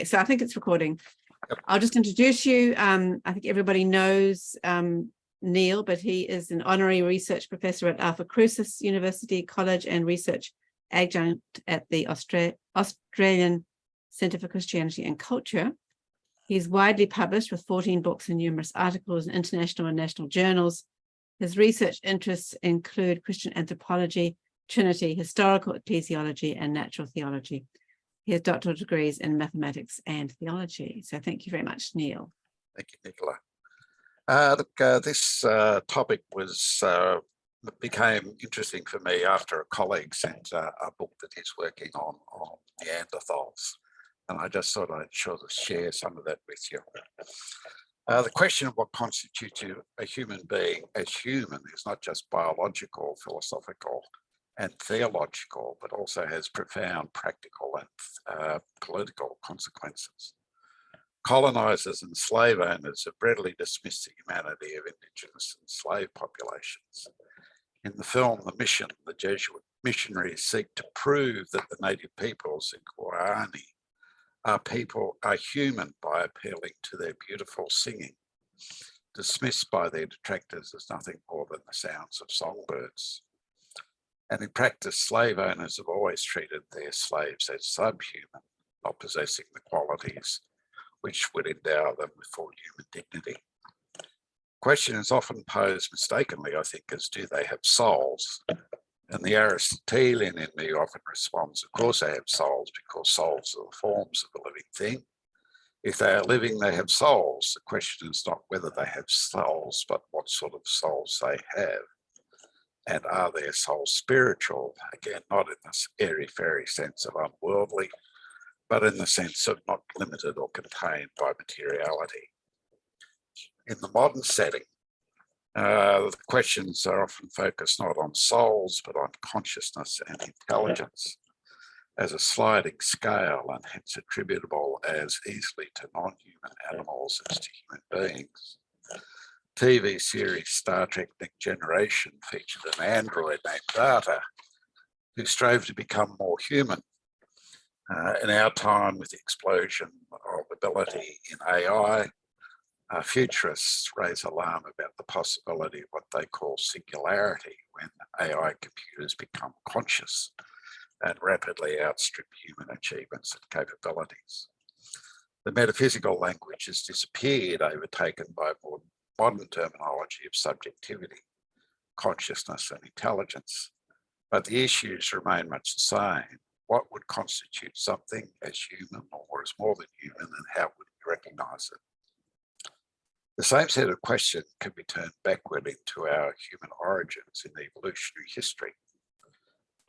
So I think it's recording. I'll just introduce you. I think everybody knows Neil, but he is an honorary research professor at Alpha Crucis University College and research adjunct at the Australian Centre for Christianity and Culture. He's widely published with 14 books and numerous articles in international and national journals. His research interests include Christian anthropology, Trinity, historical ecclesiology, and natural theology. He has doctoral degrees in mathematics and theology. So thank you very much, Neil. Thank you, Nicola. This topic became interesting for me after a colleague sent a book that he's working on Neanderthals. And I just thought I'd sort of share some of that with you. The question of what constitutes a human being as human is not just biological, philosophical, and theological, but also has profound practical and political consequences. Colonizers and slave owners have readily dismissed the humanity of indigenous and slave populations. In the film The Mission, the Jesuit missionaries seek to prove that the native peoples in Guarani are human by appealing to their beautiful singing, dismissed by their detractors as nothing more than the sounds of songbirds. And in practice, slave owners have always treated their slaves as subhuman, not possessing the qualities which would endow them with full human dignity. The question is often posed mistakenly, I think, as do they have souls? And the Aristotelian in me often responds, of course they have souls, because souls are the forms of a living thing. If they are living, they have souls. The question is not whether they have souls, but what sort of souls they have. And are their souls spiritual? Again, not in this airy-fairy sense of unworldly, but in the sense of not limited or contained by materiality. In the modern setting, the questions are often focused not on souls, but on consciousness and intelligence as a sliding scale, and hence attributable as easily to non-human animals as to human beings. TV series Star Trek Next Generation featured an android named Data who strove to become more human. In our time, with the explosion of ability in AI, futurists raise alarm about the possibility of what they call singularity, when AI computers become conscious and rapidly outstrip human achievements and capabilities. The metaphysical language has disappeared, overtaken by more modern terminology of subjectivity, consciousness, and intelligence, but the issues remain much the same. What would constitute something as human or as more than human, and how would we recognise it? The same set of questions can be turned backward into our human origins in evolutionary history.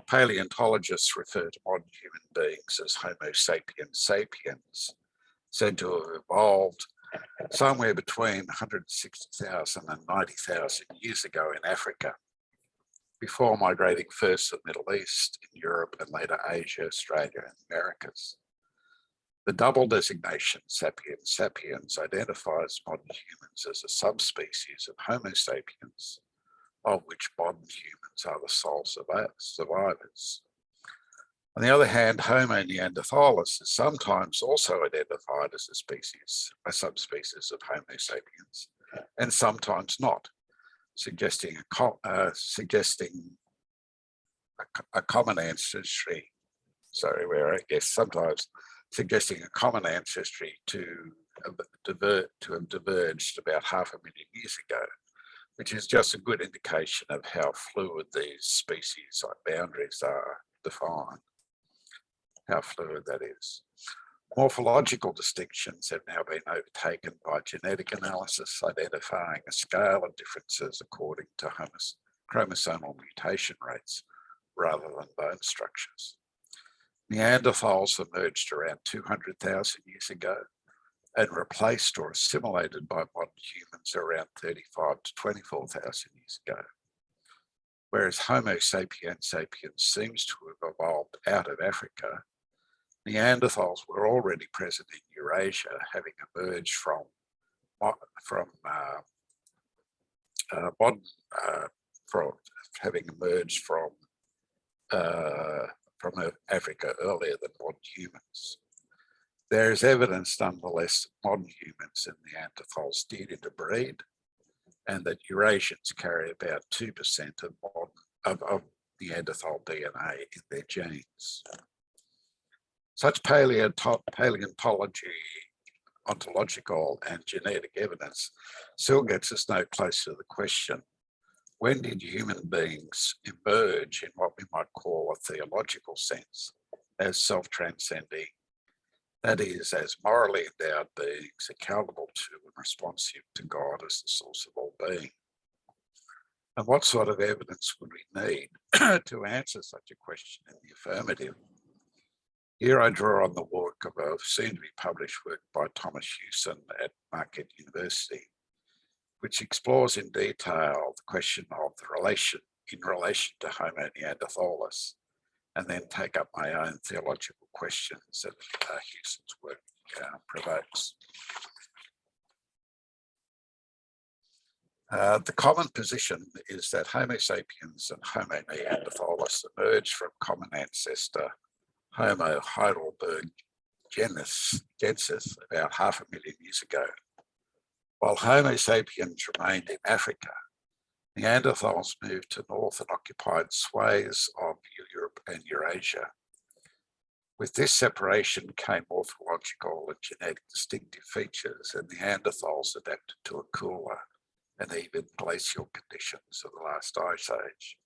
Paleontologists refer to modern human beings as Homo sapiens sapiens, said to have evolved somewhere between 160,000 and 90,000 years ago in Africa, before migrating first to the Middle East, in Europe, and later Asia, Australia, and the Americas. The double designation sapiens sapiens identifies modern humans as a subspecies of Homo sapiens, of which modern humans are the sole survivors. On the other hand, Homo neanderthalis is sometimes also identified as a subspecies of Homo sapiens, and sometimes not, suggesting a common ancestry. Sometimes suggesting a common ancestry to have diverged about 500,000 years ago, which is just a good indication of how fluid these species boundaries are defined, how fluid that is. Morphological distinctions have now been overtaken by genetic analysis, identifying a scale of differences according to chromosomal mutation rates rather than bone structures. Neanderthals emerged around 200,000 years ago and replaced or assimilated by modern humans around 35 to 24,000 years ago. Whereas Homo sapiens sapiens seems to have evolved out of Africa, Neanderthals were already present in Eurasia, having emerged from Africa earlier than modern humans. There is evidence nonetheless that modern humans and Neanderthals did interbreed, and that Eurasians carry about 2% of Neanderthal DNA in their genes. Such paleontology, ontological and genetic evidence still gets us no closer to the question, when did human beings emerge in what we might call a theological sense as self-transcending, that is, as morally endowed beings accountable to and responsive to God as the source of all being? And what sort of evidence would we need to answer such a question in the affirmative? Here I draw on the work of a soon-to-be published work by Thomas Hughson at Marquette University, which explores in detail the question of the relation to Homo neanderthalis, and then take up my own theological questions that Hughson's work provokes. The common position is that Homo sapiens and Homo neanderthalis emerged from common ancestor Homo heidelbergensis about 500,000 years ago. While Homo sapiens remained in Africa, Neanderthals moved to north and occupied swathes of Europe and Eurasia. With this separation came morphological and genetic distinctive features, and Neanderthals adapted to a cooler and even glacial conditions of the last ice age.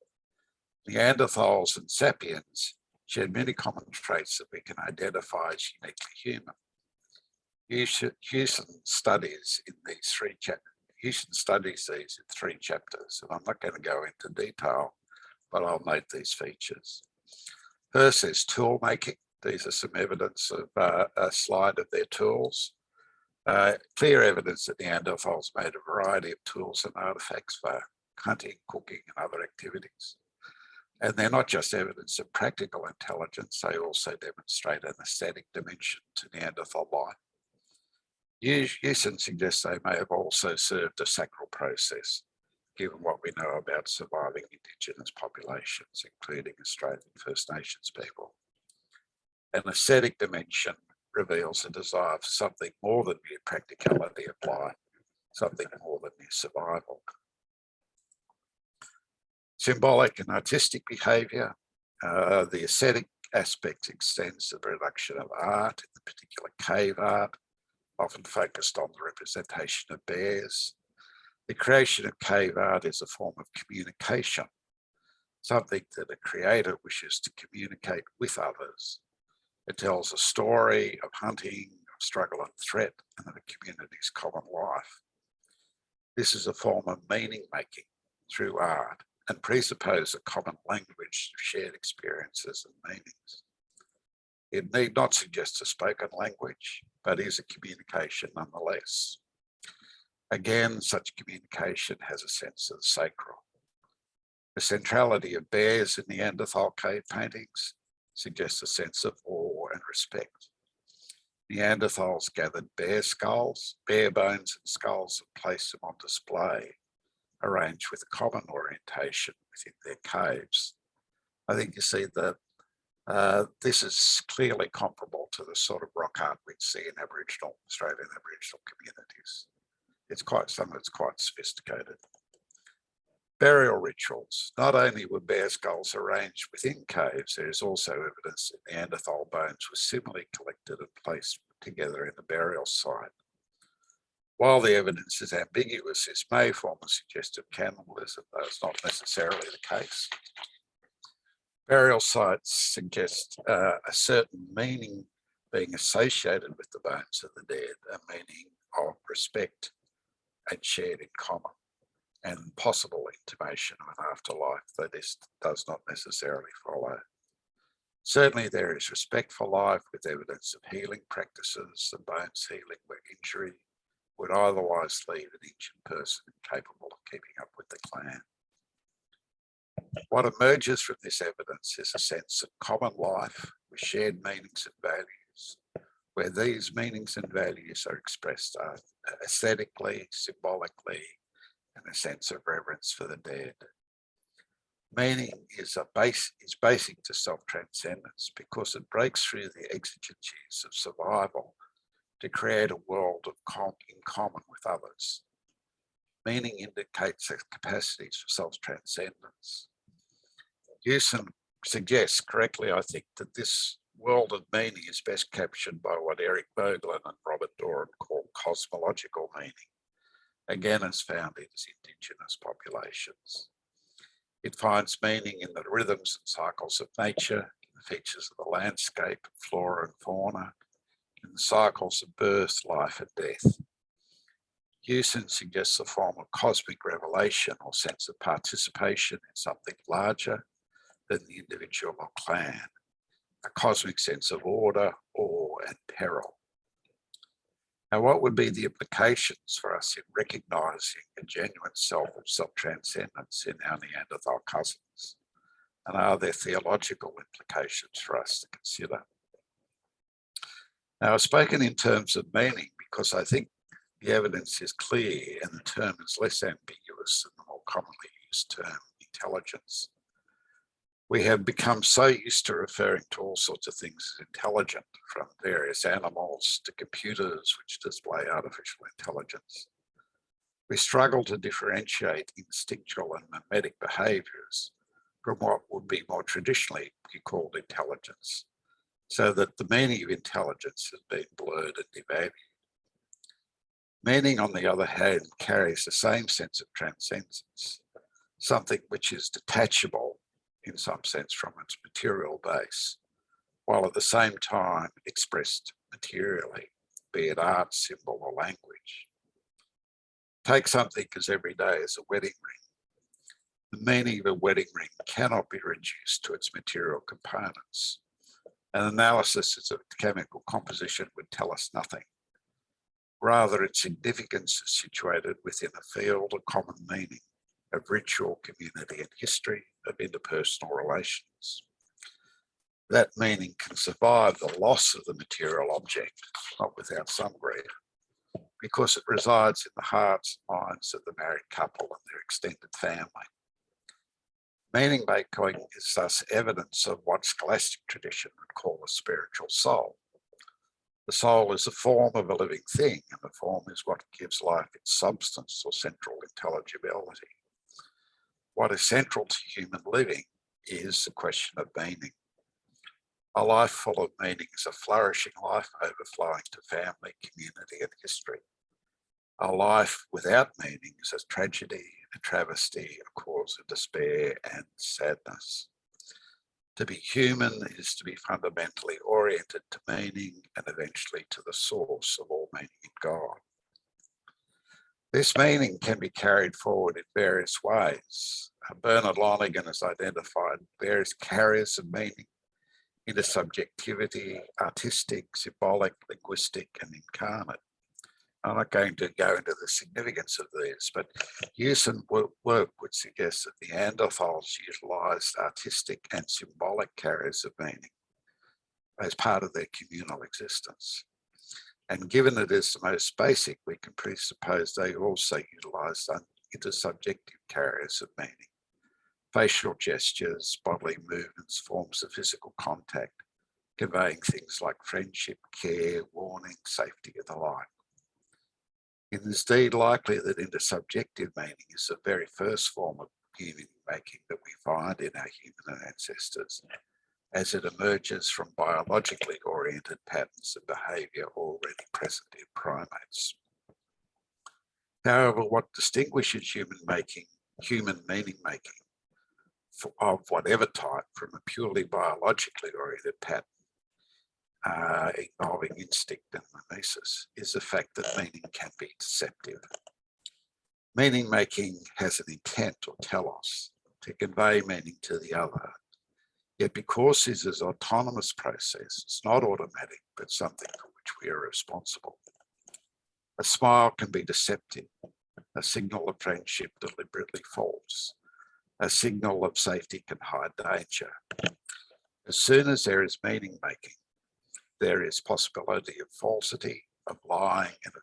Neanderthals and Sapiens shared many common traits that we can identify as uniquely human. Hughson studies these in 3 chapters, and I'm not going to go into detail, but I'll note these features. First, there's tool making. These are some evidence of a slide of their tools. Clear evidence that Neanderthals made a variety of tools and artifacts for hunting, cooking, and other activities. And they're not just evidence of practical intelligence, they also demonstrate an aesthetic dimension to Neanderthal life. Hughson suggests they may have also served a sacral process, given what we know about surviving Indigenous populations, including Australian First Nations people. An aesthetic dimension reveals a desire for something more than mere practicality of life, something more than mere survival. Symbolic and artistic behaviour. The aesthetic aspect extends to the production of art, in particular cave art, often focused on the representation of bears. The creation of cave art is a form of communication, something that a creator wishes to communicate with others. It tells a story of hunting, of struggle and threat, and of a community's common life. This is a form of meaning making through art and presuppose a common language through shared experiences and meanings. It need not suggest a spoken language, but is a communication nonetheless. Again, such communication has a sense of the sacral. The centrality of bears in Neanderthal cave paintings suggests a sense of awe and respect. Neanderthals gathered bear skulls, bear bones and skulls, and placed them on display, arranged with a common orientation within their caves. I think you see that this is clearly comparable to the sort of rock art we'd see in Australian Aboriginal communities. Some of it's quite sophisticated. Burial rituals. Not only were bear skulls arranged within caves, there is also evidence that Neanderthal bones were similarly collected and placed together in a burial site. While the evidence is ambiguous, this may form a suggestive cannibalism, though it's not necessarily the case. Burial sites suggest a certain meaning being associated with the bones of the dead, a meaning of respect and shared in common, and possible intimation of an afterlife, though this does not necessarily follow. Certainly there is respect for life with evidence of healing practices, and bones healing where injury would otherwise leave an injured person incapable of keeping up with the clan. What emerges from this evidence is a sense of common life with shared meanings and values, where these meanings and values are expressed aesthetically, symbolically, and a sense of reverence for the dead. Meaning is basic to self-transcendence because it breaks through the exigencies of survival to create a world in common with others. Meaning indicates the capacities for self-transcendence. Hughson suggests correctly, I think, that this world of meaning is best captured by what Eric Voegelin and Robert Doru call cosmological meaning, again as found in indigenous populations. It finds meaning in the rhythms and cycles of nature, in the features of the landscape, flora and fauna, in the cycles of birth, life and death. Hughson suggests a form of cosmic revelation or sense of participation in something larger than the individual or clan, a cosmic sense of order, awe and peril. Now, what would be the implications for us in recognising a genuine self of self-transcendence in our Neanderthal cousins? And are there theological implications for us to consider? Now, I've spoken in terms of meaning because I think the evidence is clear and the term is less ambiguous than the more commonly used term intelligence. We have become so used to referring to all sorts of things as intelligent, from various animals to computers which display artificial intelligence. We struggle to differentiate instinctual and mimetic behaviours from what would be more traditionally be called intelligence, so that the meaning of intelligence has been blurred and devalued. Meaning, on the other hand, carries the same sense of transcendence, something which is detachable in some sense from its material base, while at the same time expressed materially, be it art, symbol or language. Take something as everyday as a wedding ring. The meaning of a wedding ring cannot be reduced to its material components. An analysis of its chemical composition would tell us nothing. Rather, its significance is situated within a field of common meaning, of ritual, community and history, of interpersonal relations. That meaning can survive the loss of the material object, not without some grief, because it resides in the hearts and minds of the married couple and their extended family. Meaning making is thus evidence of what scholastic tradition would call a spiritual soul. The soul is a form of a living thing, and the form is what gives life its substance or central intelligibility. What is central to human living is the question of meaning. A life full of meaning is a flourishing life overflowing to family, community and history. A life without meaning is a tragedy, a travesty, a cause of despair and sadness. To be human is to be fundamentally oriented to meaning and eventually to the source of all meaning in God. This meaning can be carried forward in various ways. Bernard Lonergan has identified various carriers of meaning: intersubjectivity, artistic, symbolic, linguistic, and incarnate. I'm not going to go into the significance of these, but Hughson's work would suggest that Neanderthals utilised artistic and symbolic carriers of meaning as part of their communal existence. And given it is the most basic, we can presuppose they also utilised intersubjective carriers of meaning: facial gestures, bodily movements, forms of physical contact, conveying things like friendship, care, warning, safety, and the like. It is indeed likely that intersubjective meaning is the very first form of meaning making that we find in our human ancestors, as it emerges from biologically oriented patterns of behaviour already present in primates. However, what distinguishes human meaning making of whatever type from a purely biologically oriented pattern involving instinct and mimesis is the fact that meaning can be deceptive. Meaning making has an intent or telos to convey meaning to the other. Yet because this is an autonomous process, it's not automatic, but something for which we are responsible. A smile can be deceptive, a signal of friendship deliberately false, a signal of safety can hide danger. As soon as there is meaning making, there is possibility of falsity, of lying, and of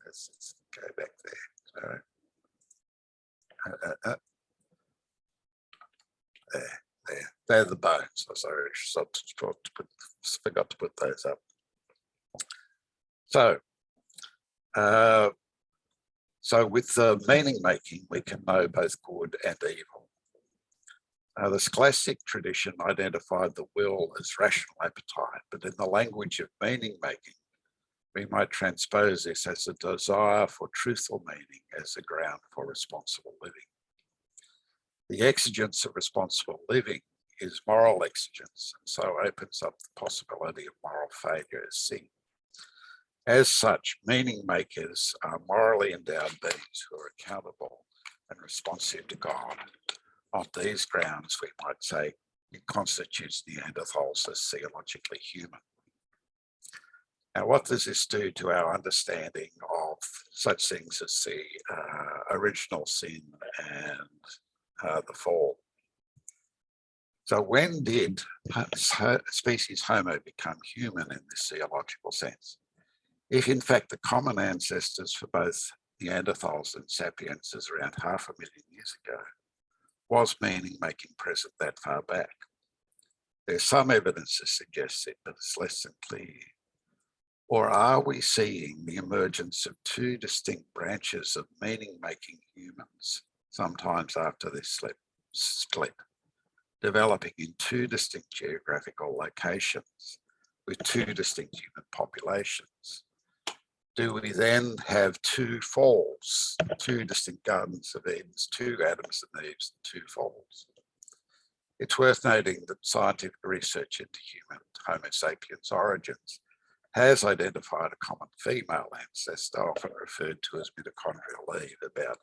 Let's go back there. There. They're the bones. Oh, sorry, forgot to put those up. So with meaning making, we can know both good and evil. The scholastic tradition identified the will as rational appetite, but in the language of meaning making, we might transpose this as a desire for truthful meaning as a ground for responsible living. The exigence of responsible living is moral exigence, and so opens up the possibility of moral failure as sin. As such, meaning makers are morally endowed beings who are accountable and responsive to God. On these grounds, we might say it constitutes Neanderthals as theologically human. Now, what does this do to our understanding of such things as the original sin and the fall? So when did species Homo become human in this theological sense? If in fact the common ancestors for both Neanderthals and Sapiens is around 500,000 years ago, was meaning making present that far back? There's some evidence to suggest it, but it's less than clear. Or are we seeing the emergence of two distinct branches of meaning making humans, sometimes after this split, developing in two distinct geographical locations with two distinct human populations? Do we then have two falls, two distinct Gardens of Edens, two Adams and Eves, and two falls? It's worth noting that scientific research into human Homo sapiens origins has identified a common female ancestor, often referred to as mitochondrial Eve, about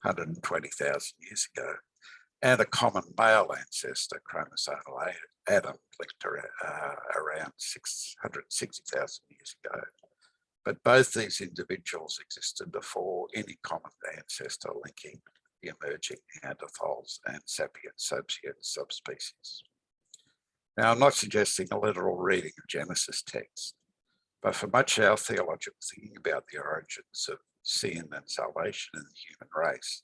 120,000 years ago, and a common male ancestor, chromosomal Adam, linked around 660,000 years ago. But both these individuals existed before any common ancestor linking the emerging Neanderthals and Sapiens subspecies. Now, I'm not suggesting a literal reading of Genesis text, but for much of our theological thinking about the origins of sin and salvation in the human race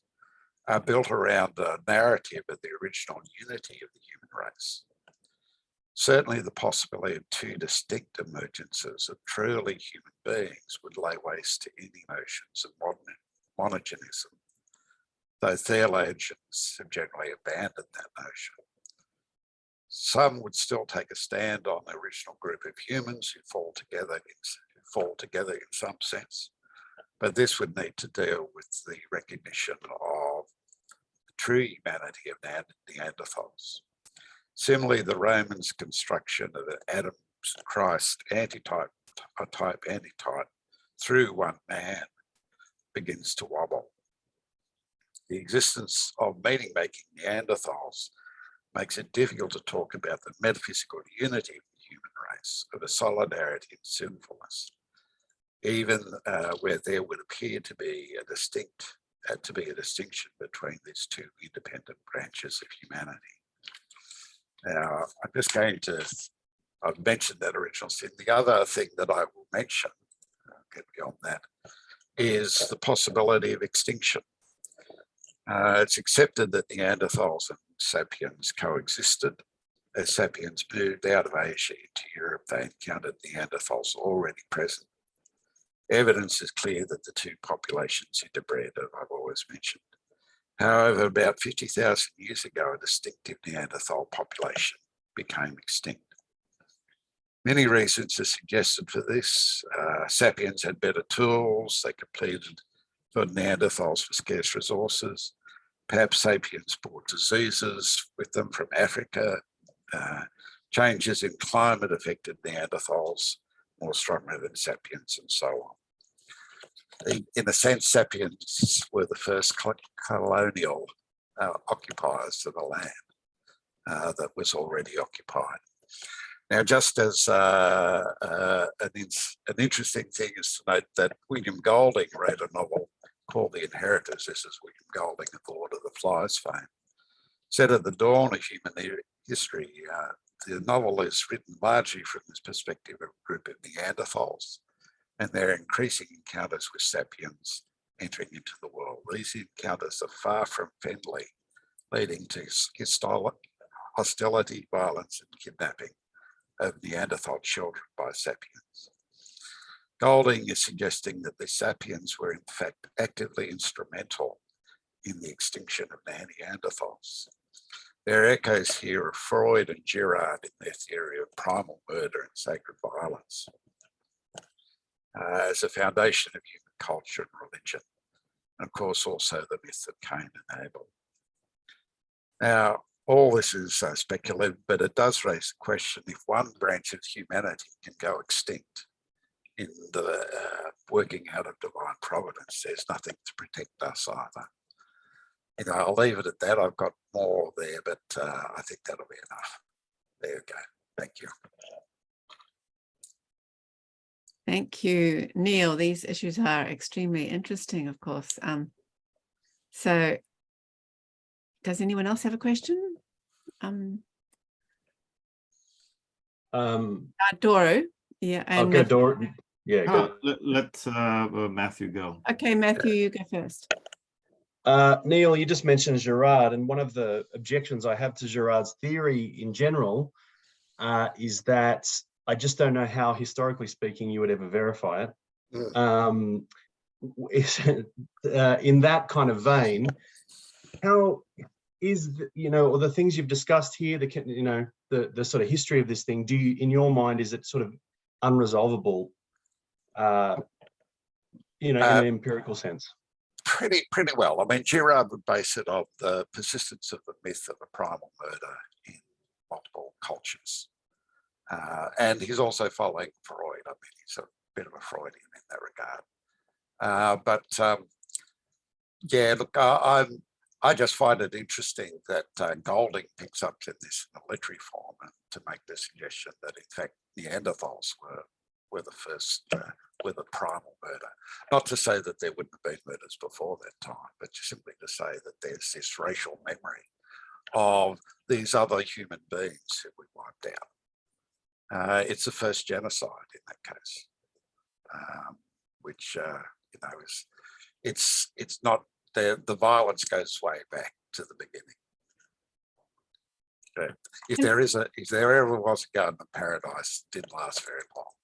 are built around a narrative of the original unity of the human race. Certainly the possibility of two distinct emergences of truly human beings would lay waste to any notions of monogenism, though theologians have generally abandoned that notion. Some would still take a stand on the original group of humans who fall together in some sense, but this would need to deal with the recognition of the true humanity of Neanderthals. Similarly, the Romans' construction of an Adam Christ antitype through one man begins to wobble. The existence of meaning-making Neanderthals makes it difficult to talk about the metaphysical unity of the human race, of a solidarity in sinfulness, even where there would appear to be a distinction between these two independent branches of humanity. Now, I'm just going to, I've mentioned that original sin. The other thing that I will mention, I'll get beyond that, is the possibility of extinction. It's accepted that Neanderthals and Sapiens coexisted. As Sapiens moved out of Asia into Europe, they encountered Neanderthals already present. Evidence is clear that the two populations interbred, as I've always mentioned. However, about 50,000 years ago, a distinctive Neanderthal population became extinct. Many reasons are suggested for this. Sapiens had better tools, they competed for Neanderthals for scarce resources. Perhaps Sapiens brought diseases with them from Africa. Changes in climate affected Neanderthals more strongly than Sapiens, and so on. In a sense, Sapiens were the first colonial occupiers of the land that was already occupied. Now, just as an interesting thing is to note that William Golding wrote a novel called The Inheritors. This is William Golding of the Lord of the Flies fame. Said at the dawn of human history, the novel is written largely from this perspective of a group of Neanderthals. and their increasing encounters with sapiens entering into the world. These encounters are far from friendly, leading to hostility, violence, and kidnapping of Neanderthal children by sapiens. Golding is suggesting that the sapiens were in fact actively instrumental in the extinction of Neanderthals. There are echoes here of Freud and Girard in their theory of primal murder and sacred violence as a foundation of human culture and religion. And of course, also the myth of Cain and Abel. Now, all this is speculative, but it does raise the question: if one branch of humanity can go extinct in the working out of divine providence, there's nothing to protect us either. You know, I'll leave it at that. I've got more there, but I think that'll be enough. There you go. Thank you. Thank you, Neil. These issues are extremely interesting, of course. So does anyone else have a question? Doru. Yeah. And okay, Doru. Yeah, go. Let Matthew go. Okay, Matthew, you go first. Neil, you just mentioned Girard, and one of the objections I have to Girard's theory in general is that I just don't know how, historically speaking, you would ever verify it. In that kind of vein, how is or the things you've discussed here, the sort of history of this thing, do you, in your mind, is it sort of unresolvable, in an empirical sense? Pretty well. I mean, Girard would base it on the persistence of the myth of a primal murder in multiple cultures. And he's also following Freud. I mean, he's a bit of a Freudian in that regard. Yeah, look, I just find it interesting that Golding picks up in this in a literary form and to make the suggestion that in fact Neanderthals were the first with a primal murder. Not to say that there wouldn't have been murders before that time, but simply to say that there's this racial memory of these other human beings who we wiped out. It's the first genocide in that case, which is it's not the violence goes way back to the beginning. If there ever was a garden of paradise, it didn't last very long.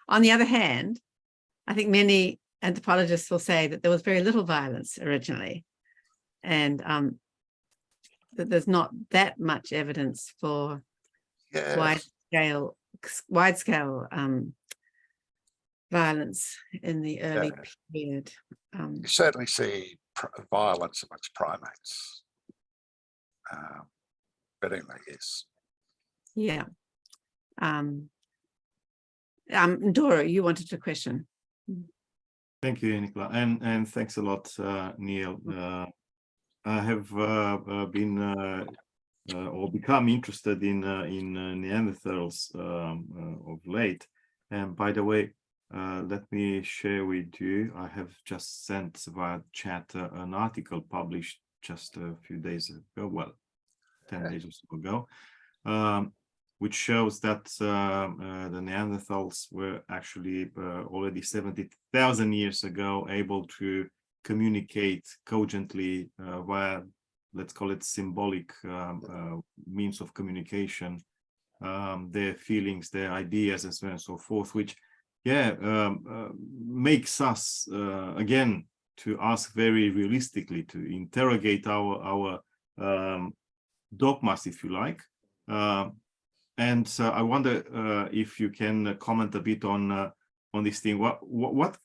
On the other hand, I think many anthropologists will say that there was very little violence originally, and that there's not that much evidence for wide scale violence in the early period. You certainly see violence amongst primates, but anyway, yes. Yeah. Doru, you wanted to question. Thank you, Nicola, and thanks a lot, Neil. I have been or become interested in Neanderthals of late. And by the way, let me share with you, I have just sent via chat an article published just a few days ago, well, 10 days or so ago, which shows that the Neanderthals were actually already 70,000 years ago able to communicate cogently via, let's call it symbolic means of communication, their feelings, their ideas, and so on and so forth, which makes us again to ask very realistically, to interrogate our dogmas, if you like. And I wonder if you can comment a bit on this thing. What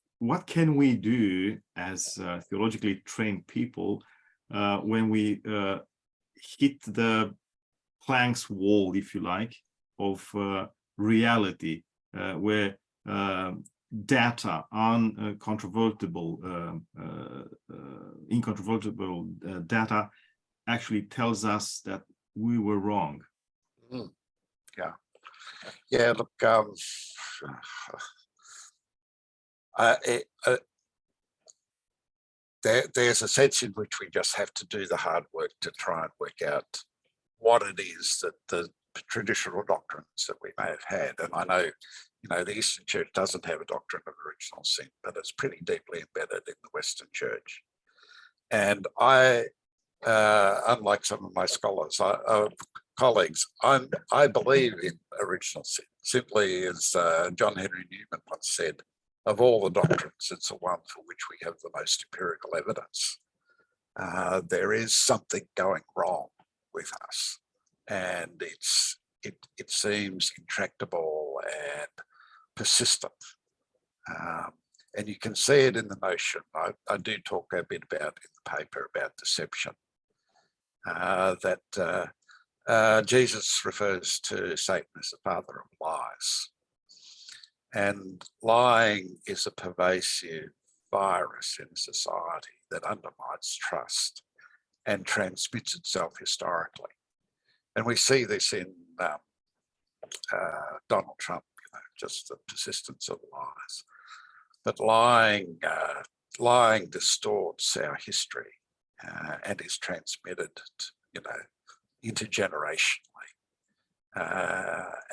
can we do as theologically trained people when we hit the Planck's wall, if you like, of reality, where data, incontrovertible data actually tells us that we were wrong? Yeah, look, there's a sense in which we just have to do the hard work to try and work out what it is that the traditional doctrines that we may have had. And I know, the Eastern Church doesn't have a doctrine of original sin, but it's pretty deeply embedded in the Western Church. And I, unlike some of my scholars, colleagues, I believe in original sin, simply as John Henry Newman once said, of all the doctrines, it's the one for which we have the most empirical evidence. There is something going wrong with us, and it seems intractable and persistent. And you can see it in the notion, I do talk a bit about in the paper about deception, that Jesus refers to Satan as the father of lies. And lying is a pervasive virus in society that undermines trust and transmits itself historically. And we see this in Donald Trump, just the persistence of lies. But lying distorts our history and is transmitted, intergenerationally.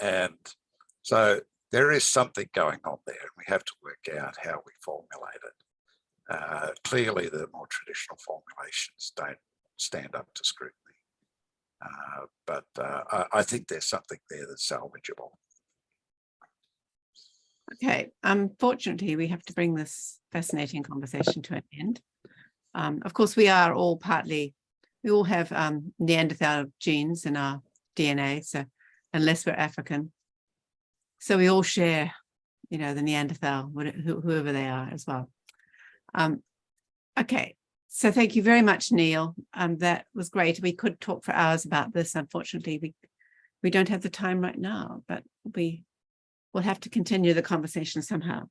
And so there is something going on there, and we have to work out how we formulate it. Clearly, the more traditional formulations don't stand up to scrutiny. But I think there's something there that's salvageable. Okay, unfortunately, we have to bring this fascinating conversation to an end. Of course, we all have Neanderthal genes in our DNA, so unless we're African. So we all share, the Neanderthal, whoever they are as well. Okay, so thank you very much, Neil. That was great. We could talk for hours about this. Unfortunately, we don't have the time right now, but we'll have to continue the conversation somehow.